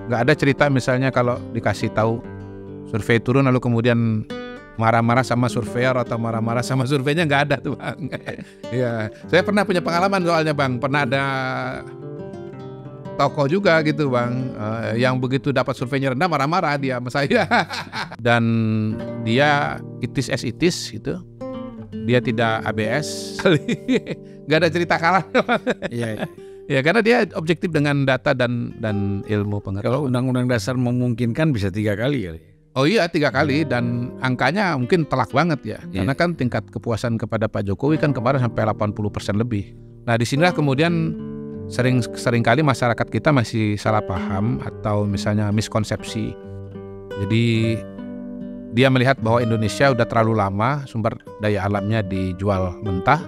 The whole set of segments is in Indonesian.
Nggak ada cerita misalnya kalau dikasih tahu survei turun lalu kemudian marah-marah sama surveyor atau marah-marah sama surveinya, nggak ada tuh Bang. Ya, saya pernah punya pengalaman soalnya Bang, pernah ada tokoh juga gitu Bang, yang begitu dapat surveinya rendah marah-marah dia sama saya. Dan dia itis as itis gitu, dia tidak ABS, nggak ada cerita kalah. Iya. Ya karena dia objektif dengan data dan ilmu pengetahuan. Kalau undang-undang dasar memungkinkan bisa 3 kali kali. Oh iya 3 kali, dan angkanya mungkin telak banget ya. Karena kan tingkat kepuasan kepada Pak Jokowi kan kemarin sampai 80% lebih. Nah disinilah kemudian sering kali masyarakat kita masih salah paham atau misalnya miskonsepsi. Jadi dia melihat bahwa Indonesia udah terlalu lama sumber daya alamnya dijual mentah.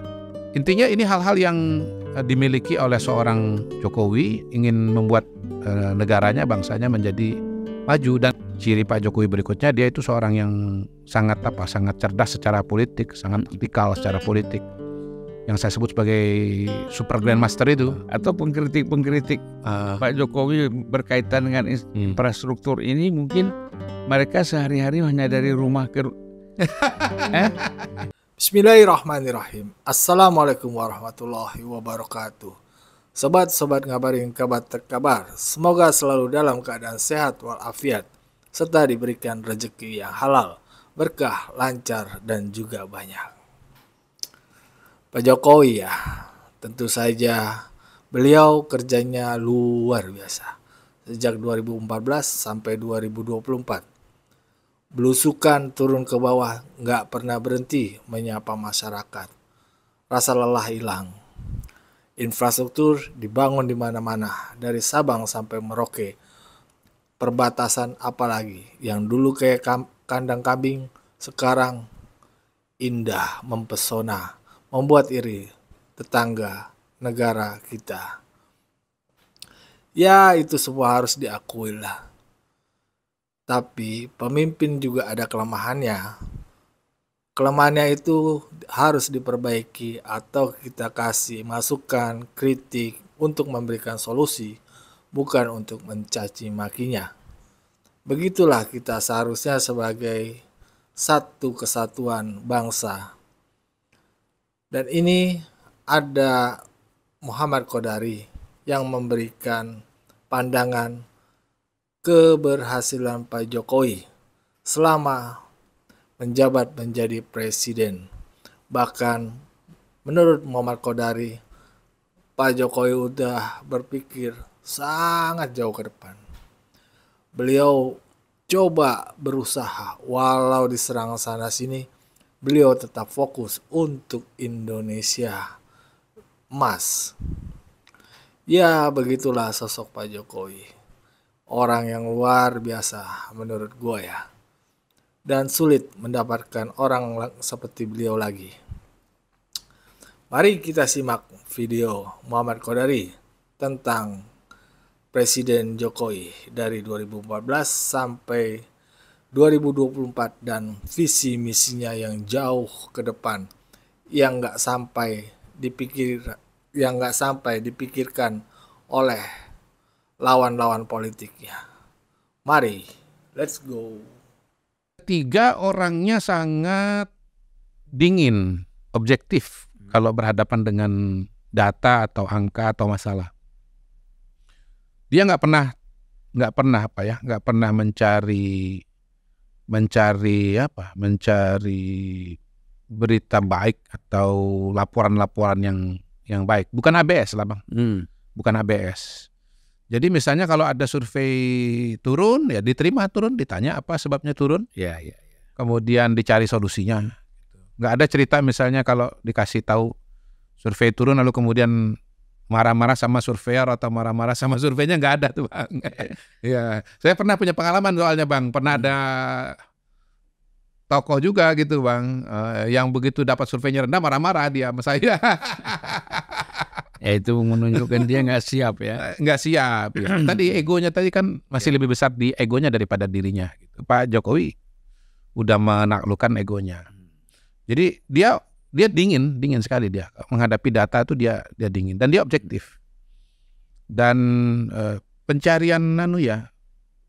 Intinya ini hal-hal yang dimiliki oleh seorang Jokowi, ingin membuat negaranya, bangsanya menjadi maju. Dan ciri Pak Jokowi berikutnya, dia itu seorang yang sangat cerdas secara politik, sangat vertikal secara politik, yang saya sebut sebagai super grandmaster itu. Atau pengkritik Pak Jokowi berkaitan dengan infrastruktur ini, mungkin mereka sehari-hari hanya dari rumah ke Bismillahirrahmanirrahim. Assalamualaikum warahmatullahi wabarakatuh. Sobat-sobat ngabarin kabar terkabar, semoga selalu dalam keadaan sehat walafiat, serta diberikan rezeki yang halal, berkah, lancar, dan juga banyak. Pak Jokowi ya, tentu saja beliau kerjanya luar biasa. Sejak 2014 sampai 2024. Belusukan turun ke bawah, nggak pernah berhenti menyapa masyarakat. Rasa lelah hilang. Infrastruktur dibangun di mana-mana, dari Sabang sampai Merauke. Perbatasan apalagi, yang dulu kayak kandang kambing, sekarang indah, mempesona, membuat iri tetangga negara kita. Ya itu semua harus diakui lah. Tapi pemimpin juga ada kelemahannya. Kelemahannya itu harus diperbaiki atau kita kasih masukan, kritik untuk memberikan solusi, bukan untuk mencaci makinya. Begitulah kita seharusnya sebagai satu kesatuan bangsa. Dan ini ada Muhammad Qodari yang memberikan pandangan keberhasilan Pak Jokowi selama menjabat menjadi presiden. Bahkan menurut Muhammad Qodari, Pak Jokowi udah berpikir sangat jauh ke depan. Beliau coba berusaha, walau diserang sana sini, beliau tetap fokus untuk Indonesia emas. Ya begitulah sosok Pak Jokowi. Orang yang luar biasa menurut gue ya. Dan sulit mendapatkan orang seperti beliau lagi. Mari kita simak video Muhammad Qodari tentang Presiden Jokowi dari 2014 sampai 2024 dan visi misinya yang jauh ke depan yang nggak sampai dipikirkan oleh lawan-lawan politiknya. Mari, let's go. 3 orangnya sangat dingin, objektif kalau berhadapan dengan data atau angka atau masalah. Dia nggak pernah mencari berita baik atau laporan-laporan yang baik. Bukan ABS lah Bang, bukan ABS. Jadi misalnya kalau ada survei turun, ya diterima turun, ditanya apa sebabnya turun, kemudian dicari solusinya. Nggak ada cerita misalnya kalau dikasih tahu survei turun lalu kemudian marah-marah sama surveyor atau marah-marah sama surveinya, nggak ada tuh Bang. Ya, saya pernah punya pengalaman soalnya Bang, pernah ada tokoh juga gitu Bang, yang begitu dapat surveinya rendah marah-marah dia sama saya. Ya itu menunjukkan dia nggak siap ya. Nggak siap. Ya. Tadi egonya tadi kan masih lebih besar di egonya daripada dirinya. Gitu. Pak Jokowi udah menaklukkan egonya. Jadi dia dingin sekali dia menghadapi data itu dia dingin dan dia objektif. Dan pencarian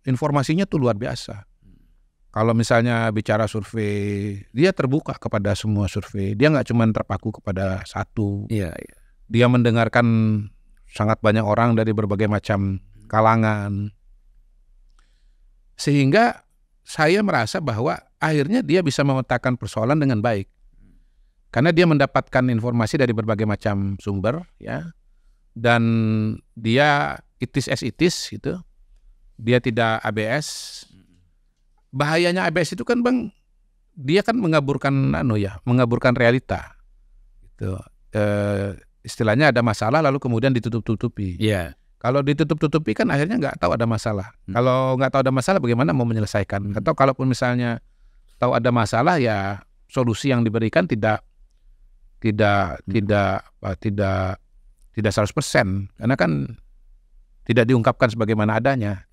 informasinya tuh luar biasa. Kalau misalnya bicara survei, dia terbuka kepada semua survei. Dia nggak cuma terpaku kepada satu. Iya. Dia mendengarkan sangat banyak orang dari berbagai macam kalangan. Sehingga saya merasa bahwa akhirnya dia bisa memetakan persoalan dengan baik. Karena dia mendapatkan informasi dari berbagai macam sumber, ya. Dan dia itis as itis gitu. Dia tidak ABS. Bahayanya ABS itu kan Bang, dia kan mengaburkan mengaburkan realita. Gitu. Istilahnya ada masalah lalu kemudian ditutup-tutupi. Iya. Kalau ditutup-tutupi kan akhirnya nggak tahu ada masalah. Kalau nggak tahu ada masalah bagaimana mau menyelesaikan? Atau kalaupun misalnya tahu ada masalah, ya solusi yang diberikan tidak 100%, karena kan tidak diungkapkan sebagaimana adanya.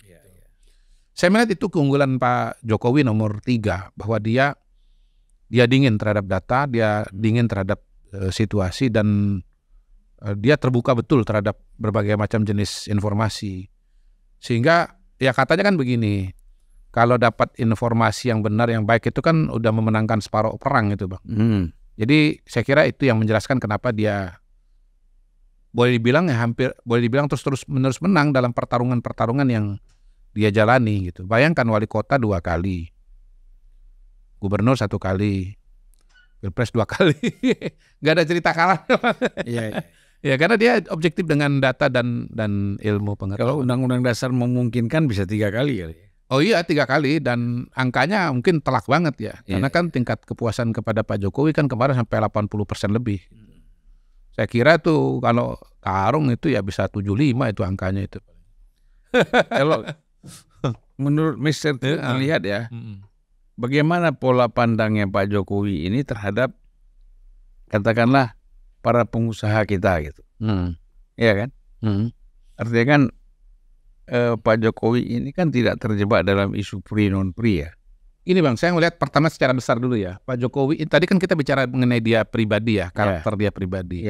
Saya melihat itu keunggulan Pak Jokowi nomor 3, bahwa dia dingin terhadap data, dia dingin terhadap situasi, dan dia terbuka betul terhadap berbagai macam jenis informasi. Sehingga ya katanya kan begini, kalau dapat informasi yang benar, yang baik itu kan udah memenangkan separuh perang itu Bang. Jadi saya kira itu yang menjelaskan kenapa dia boleh dibilang terus menerus menang dalam pertarungan yang dia jalani gitu. Bayangkan wali kota 2 kali, gubernur 1 kali, pilpres 2 kali, nggak ada cerita kalah. Iya. Ya karena dia objektif dengan data dan ilmu pengetahuan. Kalau undang-undang dasar memungkinkan bisa 3 kali kali. Oh iya 3 kali, dan angkanya mungkin telak banget ya. Karena kan tingkat kepuasan kepada Pak Jokowi kan kemarin sampai 80% lebih. Saya kira tuh kalau tarung itu ya bisa 75 itu angkanya itu. Kalau menurut Mr. melihat ya, bagaimana pola pandangnya Pak Jokowi ini terhadap katakanlah para pengusaha kita gitu. Iya kan? Artinya kan Pak Jokowi ini kan tidak terjebak dalam isu pri non pri ya. Ini Bang, saya melihat pertama secara besar dulu ya. Pak Jokowi, tadi kan kita bicara mengenai dia pribadi ya, karakter dia pribadi.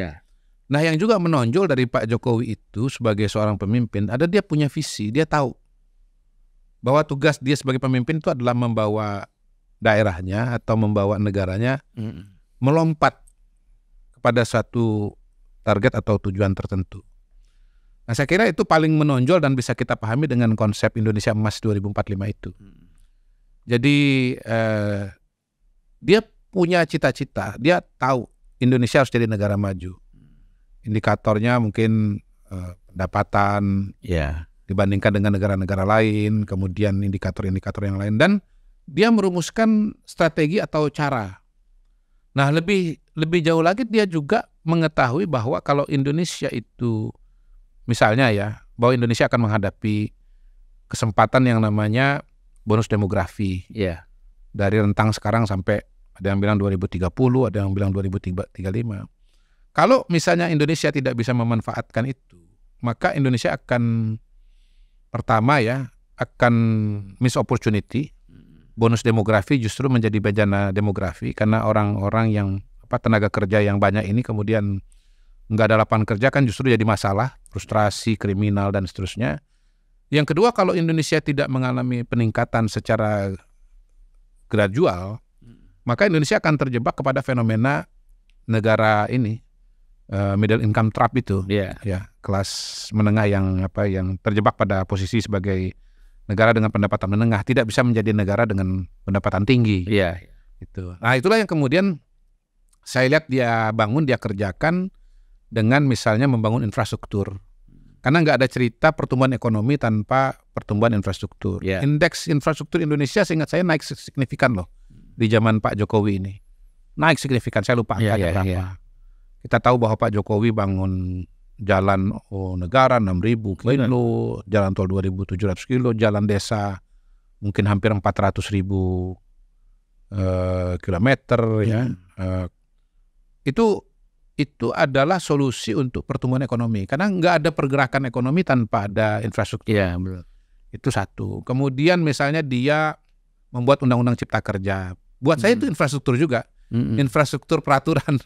Nah yang juga menonjol dari Pak Jokowi itu sebagai seorang pemimpin, ada dia punya visi, dia tahu bahwa tugas dia sebagai pemimpin itu adalah membawa daerahnya atau membawa negaranya melompat kepada suatu target atau tujuan tertentu. Nah saya kira itu paling menonjol dan bisa kita pahami dengan konsep Indonesia Emas 2045 itu. Jadi dia punya cita-cita, dia tahu Indonesia harus jadi negara maju. Indikatornya mungkin pendapatan dibandingkan dengan negara-negara lain, kemudian indikator-indikator yang lain, dan dia merumuskan strategi atau cara. Nah lebih jauh lagi dia juga mengetahui bahwa kalau Indonesia itu misalnya ya, bahwa Indonesia akan menghadapi kesempatan yang namanya bonus demografi. Dari rentang sekarang sampai ada yang bilang 2030, ada yang bilang 2035. Kalau misalnya Indonesia tidak bisa memanfaatkan itu, maka Indonesia akan pertama ya, akan miss opportunity. Bonus demografi justru menjadi bencana demografi karena orang-orang yang tenaga kerja yang banyak ini kemudian nggak ada lapangan kerja, kan justru jadi masalah, frustrasi, kriminal dan seterusnya. Yang kedua, kalau Indonesia tidak mengalami peningkatan secara gradual, maka Indonesia akan terjebak kepada fenomena negara ini, middle income trap itu, ya, kelas menengah yang terjebak pada posisi sebagai negara dengan pendapatan menengah, tidak bisa menjadi negara dengan pendapatan tinggi. Itu. Nah itulah yang kemudian saya lihat dia bangun, dia kerjakan dengan misalnya membangun infrastruktur. Karena nggak ada cerita pertumbuhan ekonomi tanpa pertumbuhan infrastruktur. Indeks infrastruktur Indonesia seingat saya naik signifikan loh di zaman Pak Jokowi ini. Naik signifikan, saya lupa angkanya berapa. Kita tahu bahwa Pak Jokowi bangun jalan negara 6.000 kilo, jalan tol 2.700 kilo, jalan desa mungkin hampir 400.000 kilometer ya. Itu adalah solusi untuk pertumbuhan ekonomi, karena nggak ada pergerakan ekonomi tanpa ada infrastruktur. Itu satu. Kemudian misalnya dia membuat undang-undang cipta kerja, buat saya itu infrastruktur juga, infrastruktur peraturan,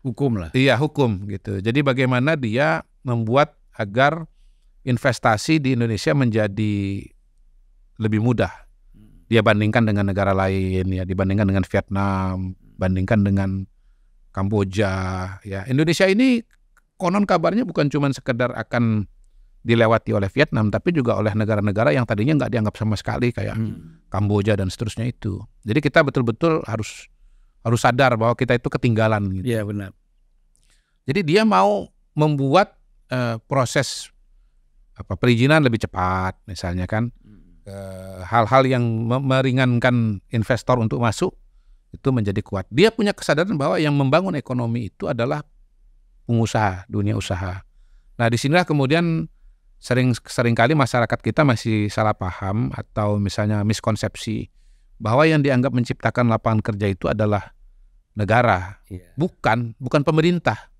hukum lah. Hukum gitu. Jadi bagaimana dia membuat agar investasi di Indonesia menjadi lebih mudah. Dia bandingkan dengan negara lain, ya, dibandingkan dengan Vietnam, bandingkan dengan Kamboja, ya. Indonesia ini konon kabarnya bukan cuma sekedar akan dilewati oleh Vietnam, tapi juga oleh negara-negara yang tadinya nggak dianggap sama sekali kayak Kamboja dan seterusnya itu. Jadi kita betul-betul harus sadar bahwa kita itu ketinggalan. Gitu. Iya, benar. Jadi dia mau membuat proses perizinan lebih cepat, misalnya kan. Hal-hal yang meringankan investor untuk masuk itu menjadi kuat. Dia punya kesadaran bahwa yang membangun ekonomi itu adalah pengusaha, dunia usaha. Nah, disinilah kemudian seringkali masyarakat kita masih salah paham atau misalnya miskonsepsi bahwa yang dianggap menciptakan lapangan kerja itu adalah negara, bukan pemerintah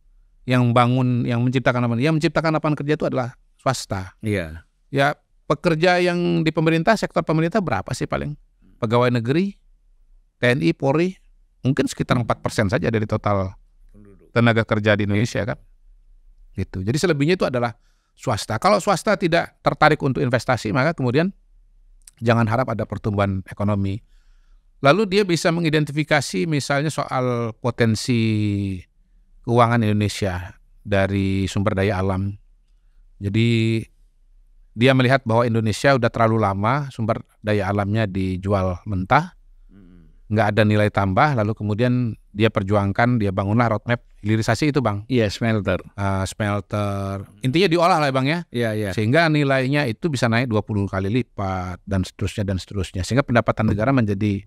yang menciptakan lapangan. Yang menciptakan lapangan kerja itu adalah swasta. Iya. Ya, pekerja yang di pemerintah, sektor pemerintah berapa sih paling? Pegawai negeri, TNI, Polri, mungkin sekitar 4% saja dari total tenaga kerja di Indonesia kan. Gitu. Jadi selebihnya itu adalah swasta. Kalau swasta tidak tertarik untuk investasi, maka kemudian jangan harap ada pertumbuhan ekonomi. Lalu dia bisa mengidentifikasi misalnya soal potensi keuangan Indonesia dari sumber daya alam. Jadi dia melihat bahwa Indonesia udah terlalu lama sumber daya alamnya dijual mentah, nggak ada nilai tambah, lalu kemudian dia perjuangkan, dia bangunlah roadmap hilirisasi itu, Bang. Iya, smelter. Smelter. Intinya diolah lah, Bang, ya. Iya. Sehingga nilainya itu bisa naik 20 kali lipat dan seterusnya. Sehingga pendapatan negara menjadi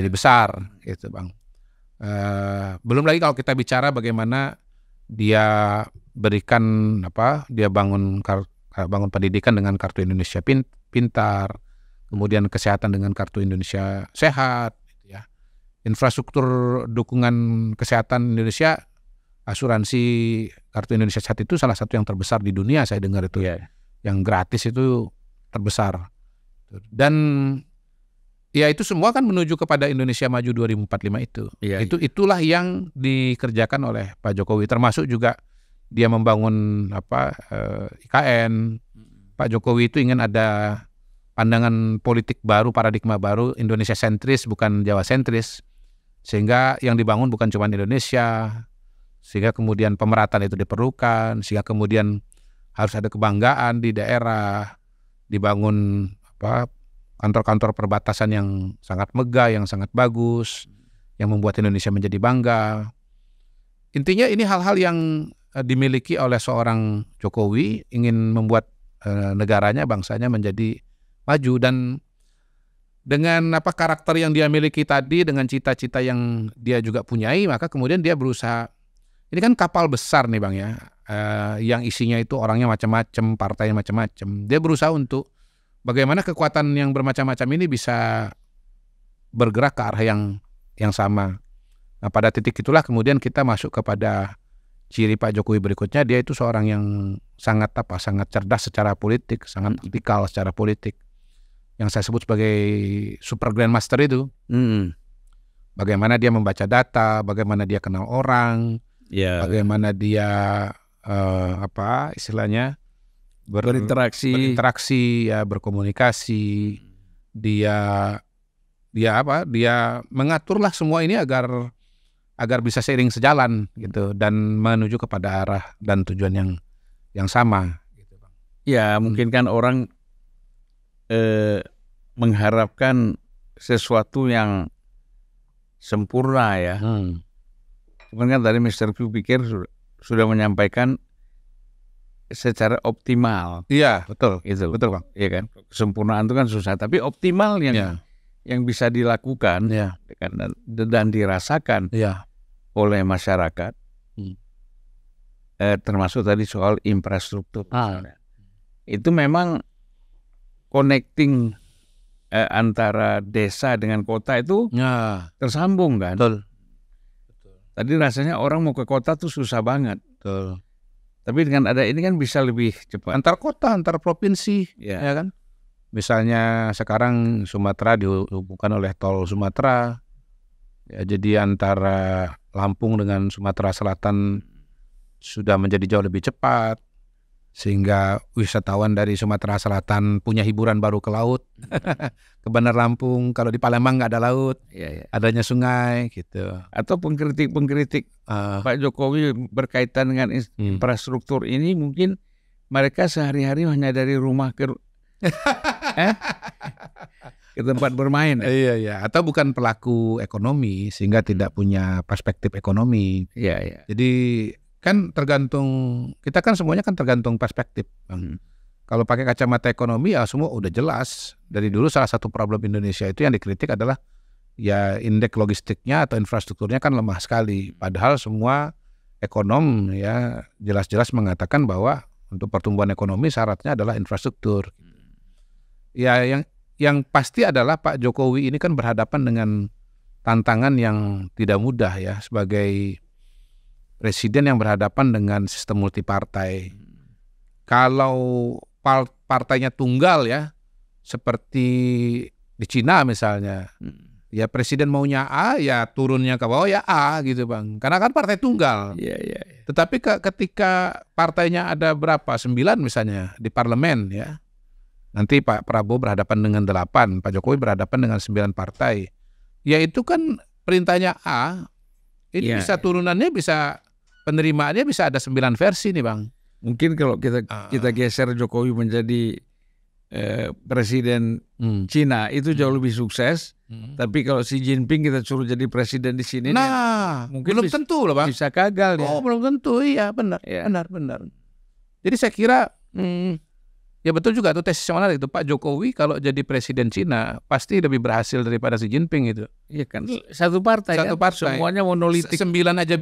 besar, gitu, Bang. Belum lagi kalau kita bicara bagaimana dia berikan dia bangun pendidikan dengan kartu Indonesia Pintar, kemudian kesehatan dengan kartu Indonesia Sehat, gitu ya. Infrastruktur dukungan kesehatan Indonesia, asuransi kartu Indonesia Sehat itu salah satu yang terbesar di dunia, saya dengar itu. Yang gratis itu terbesar. Dan ya itu semua kan menuju kepada Indonesia Maju 2045 itu. Itulah yang dikerjakan oleh Pak Jokowi, termasuk juga dia membangun IKN. Pak Jokowi itu ingin ada pandangan politik baru, paradigma baru, Indonesia sentris bukan Jawa sentris. Sehingga yang dibangun bukan cuma Indonesia, sehingga kemudian pemerataan itu diperlukan, sehingga kemudian harus ada kebanggaan di daerah, dibangun kantor-kantor perbatasan yang sangat megah, yang sangat bagus, yang membuat Indonesia menjadi bangga. Intinya ini hal-hal yang dimiliki oleh seorang Jokowi, ingin membuat negaranya, bangsanya menjadi maju, dan dengan karakter yang dia miliki tadi, dengan cita-cita yang dia juga punyai, maka kemudian dia berusaha. Ini kan kapal besar nih, Bang, ya, yang isinya itu orangnya macam-macam, partainya macam-macam. Dia berusaha untuk bagaimana kekuatan yang bermacam-macam ini bisa bergerak ke arah yang sama. Nah, pada titik itulah kemudian kita masuk kepada ciri Pak Jokowi berikutnya. Dia itu seorang yang sangat cerdas secara politik, sangat praktikal secara politik. Yang saya sebut sebagai super grandmaster itu. Bagaimana dia membaca data, bagaimana dia kenal orang, bagaimana dia berinteraksi, ya, berkomunikasi. Dia mengaturlah semua ini agar bisa seiring sejalan gitu, dan menuju kepada arah dan tujuan yang sama gitu, Bang. Ya, mungkin kan orang mengharapkan sesuatu yang sempurna, ya. Cuman kan tadi Mr. Q pikir sudah menyampaikan secara optimal. Iya, betul. Itu. Betul, Bang. Iya kan? Kesempurnaan itu kan susah, tapi optimal yang bisa dilakukan dan dirasakan oleh masyarakat, termasuk tadi soal infrastruktur. Itu memang connecting antara desa dengan kota itu tersambung kan. Betul. Tadi rasanya orang mau ke kota tuh susah banget. Betul. Tapi dengan ada ini kan bisa lebih cepat. Antar kota, antar provinsi, ya kan. Misalnya sekarang Sumatera dihubungkan oleh tol Sumatera, ya, jadi antara Lampung dengan Sumatera Selatan sudah menjadi jauh lebih cepat. sehingga wisatawan dari Sumatera Selatan punya hiburan baru ke laut, ke Bandar Lampung. Kalau di Palembang nggak ada laut, adanya sungai gitu. Atau pengkritik Pak Jokowi berkaitan dengan infrastruktur ini mungkin mereka sehari-hari hanya dari rumah ke tempat bermain. Iya. Atau bukan pelaku ekonomi sehingga tidak punya perspektif ekonomi. Iya. Jadi kan tergantung, kita kan semuanya kan tergantung perspektif, Bang. Kalau pakai kacamata ekonomi ya semua udah jelas. Dari dulu salah satu problem Indonesia itu yang dikritik adalah ya indeks logistiknya atau infrastrukturnya kan lemah sekali. Padahal semua ekonom ya jelas-jelas mengatakan bahwa untuk pertumbuhan ekonomi syaratnya adalah infrastruktur. Ya yang pasti adalah Pak Jokowi ini kan berhadapan dengan tantangan yang tidak mudah ya sebagai presiden yang berhadapan dengan sistem multipartai. Kalau partainya tunggal ya, seperti di Cina misalnya, ya presiden maunya A, ya turunnya ke bawah ya A gitu Bang. Karena kan partai tunggal. Iya. Tetapi ketika partainya ada berapa? 9 misalnya di parlemen ya. Nanti Pak Prabowo berhadapan dengan 8, Pak Jokowi berhadapan dengan 9 partai. Ya itu kan perintahnya A, ini bisa turunannya, bisa penerimaannya bisa ada 9 versi nih Bang. Mungkin kalau kita geser Jokowi menjadi presiden Cina itu jauh lebih sukses. Tapi kalau Xi Jinping kita suruh jadi presiden di sini, mungkin belum tentu loh Bang. Bisa gagal ya. Oh belum tentu, iya benar. Jadi saya kira ya betul juga tuh tesis yang menarik itu, Pak Jokowi kalau jadi presiden Cina pasti lebih berhasil daripada Xi Jinping itu. Iya kan, satu partai, semuanya monolitik. 9 aja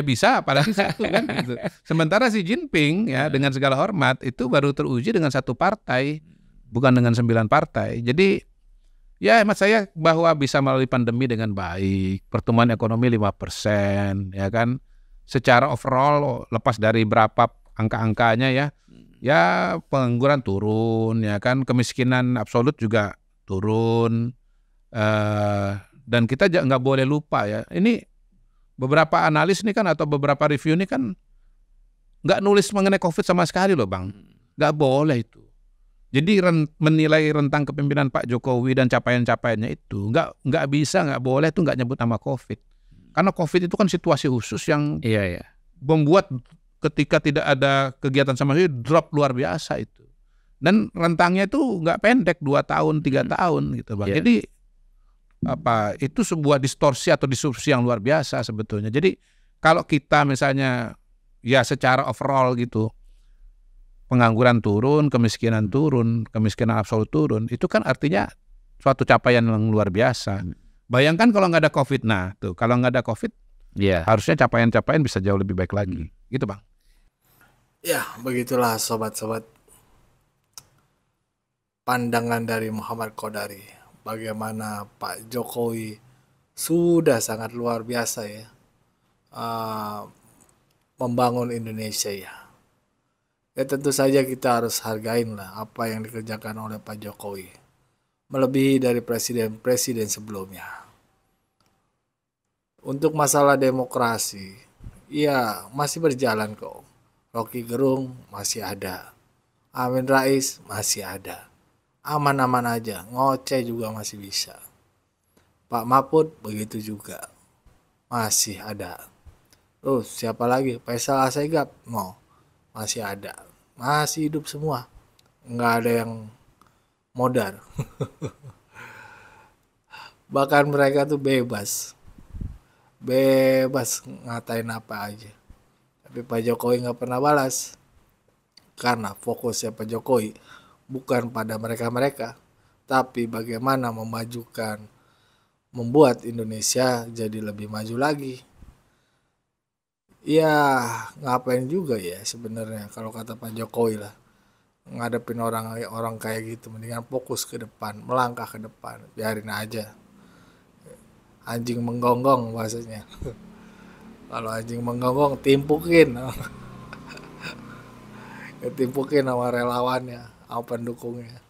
bisa, apalagi satu kan gitu. Sementara Xi Jinping ya dengan segala hormat itu baru teruji dengan satu partai, bukan dengan 9 partai. Jadi ya hemat saya bahwa bisa melalui pandemi dengan baik, pertumbuhan ekonomi 5% ya kan. Secara overall lepas dari berapa angka-angkanya ya pengangguran turun ya kan, kemiskinan absolut juga turun, dan kita nggak boleh lupa ya, ini beberapa analis nih kan atau beberapa review nih kan nggak nulis mengenai COVID sama sekali loh Bang, nggak boleh itu. Jadi menilai rentang kepemimpinan Pak Jokowi dan capaian-capaiannya itu nggak bisa, nggak boleh tuh nggak nyebut nama COVID, karena COVID itu kan situasi khusus yang membuat ketika tidak ada kegiatan sama sekali drop luar biasa itu, dan rentangnya itu nggak pendek, 2 tahun 3 tahun gitu Bang. Jadi itu sebuah distorsi atau disrupsi yang luar biasa sebetulnya. Jadi kalau kita misalnya ya secara overall gitu pengangguran turun, kemiskinan absolut turun, itu kan artinya suatu capaian yang luar biasa. Bayangkan kalau nggak ada COVID, kalau nggak ada COVID harusnya capaian-capaian bisa jauh lebih baik lagi gitu Bang. Ya, begitulah sobat-sobat pandangan dari Muhammad Qodari. Bagaimana Pak Jokowi sudah sangat luar biasa ya membangun Indonesia ya. Ya tentu saja kita harus hargain lah apa yang dikerjakan oleh Pak Jokowi. Melebihi dari presiden-presiden sebelumnya. Untuk masalah demokrasi, ya masih berjalan kok. Rocky Gerung masih ada, Amin Rais masih ada, aman-aman aja, ngoceh juga masih bisa. Pak Mahfud begitu juga, masih ada. Terus siapa lagi? Faisal Asegaf, masih ada, masih hidup semua, nggak ada yang modar. Bahkan mereka tuh bebas ngatain apa aja. Tapi Pak Jokowi nggak pernah balas, karena fokusnya Pak Jokowi bukan pada mereka-mereka, tapi bagaimana membuat Indonesia jadi lebih maju lagi. Ya ngapain juga ya sebenarnya kalau kata Pak Jokowi lah, ngadepin orang kayak gitu, mendingan fokus ke depan, melangkah ke depan, biarin aja. Anjing menggonggong bahasanya. Kalau anjing menggonggong, timpukin. Timpukin sama relawannya, sama pendukungnya.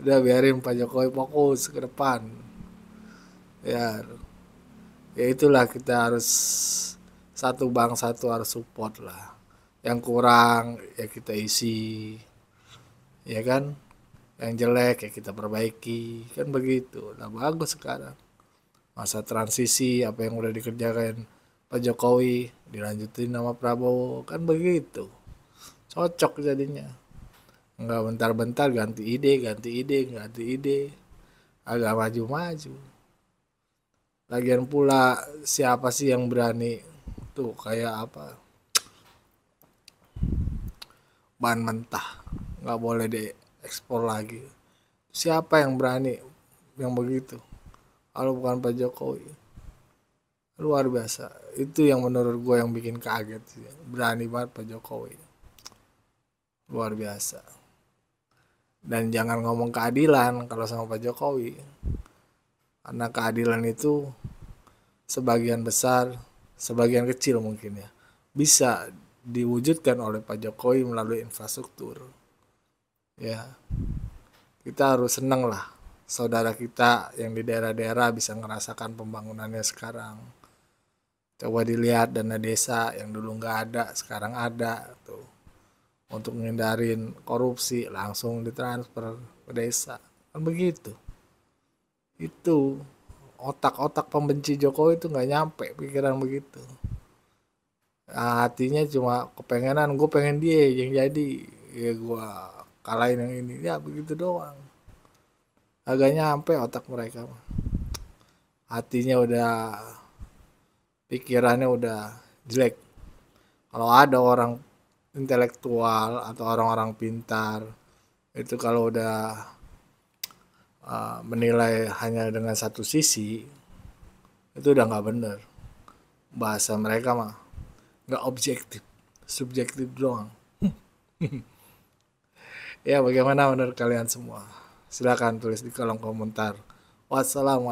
Udah biarin Pak Jokowi fokus ke depan. Ya itulah, kita harus satu bangsa tuh harus support lah. yang kurang ya kita isi, ya kan, yang jelek ya kita perbaiki, kan begitu. Nah bagus sekarang masa transisi, apa yang udah dikerjakan Pak Jokowi dilanjutin sama Prabowo, kan begitu, cocok jadinya. Nggak bentar-bentar ganti ide, agak maju-maju. Lagian pula siapa sih yang berani tuh kayak apa, bahan mentah nggak boleh diekspor lagi. Siapa yang berani yang begitu kalau bukan Pak Jokowi? Luar biasa. Itu yang menurut gue yang bikin kaget sih. Berani banget Pak Jokowi, luar biasa. Dan jangan ngomong keadilan kalau sama Pak Jokowi, karena keadilan itu sebagian besar, sebagian kecil mungkin ya, bisa diwujudkan oleh Pak Jokowi melalui infrastruktur. Ya, kita harus senang lah saudara kita yang di daerah-daerah bisa ngerasakan pembangunannya sekarang. Coba dilihat dana desa yang dulu nggak ada, sekarang ada tuh. Untuk menghindarin korupsi langsung ditransfer ke desa, kan begitu. Itu otak-otak pembenci Jokowi itu nggak nyampe pikiran begitu. Nah, hatinya cuma kepengenan, gue pengen dia yang jadi, ya gue kalahin yang ini, ya begitu doang. Agak nyampe otak mereka, hatinya udah, pikirannya udah jelek. Kalau ada orang intelektual atau orang-orang pintar itu kalau udah menilai hanya dengan satu sisi, itu udah nggak bener. Bahasa mereka mah nggak objektif, subjektif doang. Ya bagaimana menurut kalian semua? Silakan tulis di kolom komentar. Wassalamualaikum.